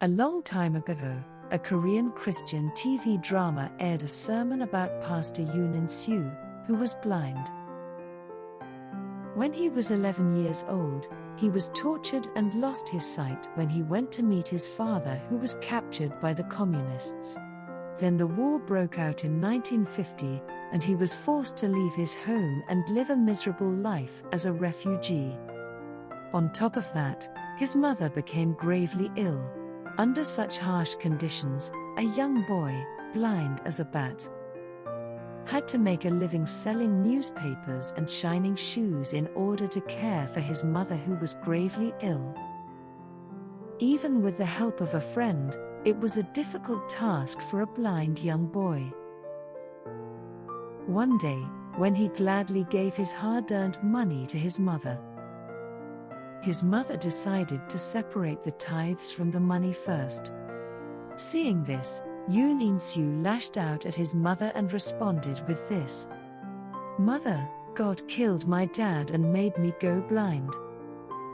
A long time ago, a Korean Christian TV drama aired a sermon about Pastor Yoon In-soo, who was blind. When he was 11 years old, he was tortured and lost his sight when he went to meet his father, who was captured by the communists. Then the war broke out in 1950, and he was forced to leave his home and live a miserable life as a refugee. On top of that, his mother became gravely ill. Under such harsh conditions, a young boy, blind as a bat, had to make a living selling newspapers and shining shoes in order to care for his mother, who was gravely ill. Even with the help of a friend, it was a difficult task for a blind young boy. One day, when he gladly gave his hard-earned money to his mother decided to separate the tithes from the money first. Seeing this, Yoon In-soo lashed out at his mother and responded with this: "Mother, God killed my dad and made me go blind.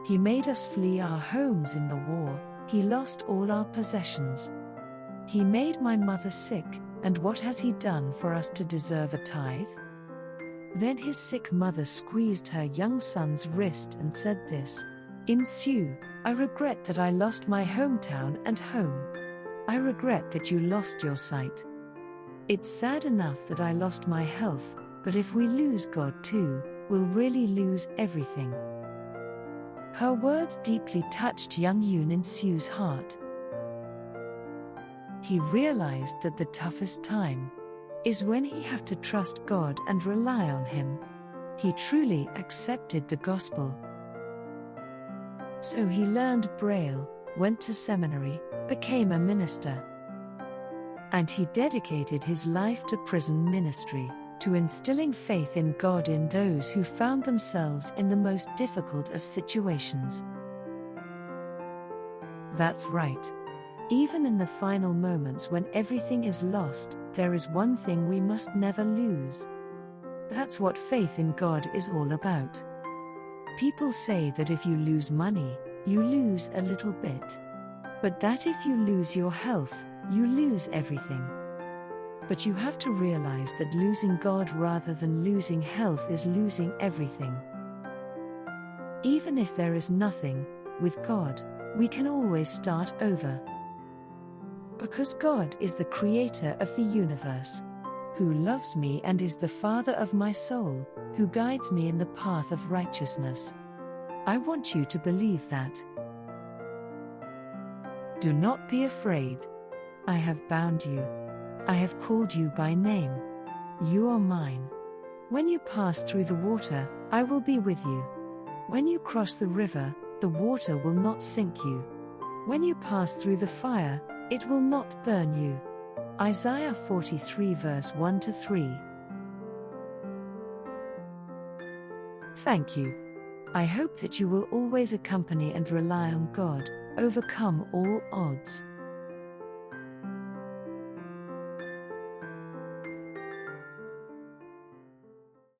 He made us flee our homes in the war, he lost all our possessions. He made my mother sick, and what has he done for us to deserve a tithe?" Then his sick mother squeezed her young son's wrist and said this: "In-soo, I regret that I lost my hometown and home. I regret that you lost your sight. It's sad enough that I lost my health, but if we lose God too, we'll really lose everything." Her words deeply touched young Yoon In-soo's heart. He realized that the toughest time is when he have to trust God and rely on Him. He truly accepted the gospel. So he learned Braille, went to seminary, became a minister. And he dedicated his life to prison ministry, to instilling faith in God in those who found themselves in the most difficult of situations. That's right. Even in the final moments when everything is lost, there is one thing we must never lose. That's what faith in God is all about. People say that if you lose money, you lose a little bit. But that if you lose your health, you lose everything. But you have to realize that losing God rather than losing health is losing everything. Even if there is nothing, with God, we can always start over. Because God is the creator of the universe, who loves me and is the Father of my soul, who guides me in the path of righteousness. I want you to believe that. Do not be afraid. I have bound you. I have called you by name. You are mine. When you pass through the water, I will be with you. When you cross the river, the water will not sink you. When you pass through the fire, it will not burn you. Isaiah 43 verse 1-3. Thank you. I hope that you will always accompany and rely on God, overcome all odds.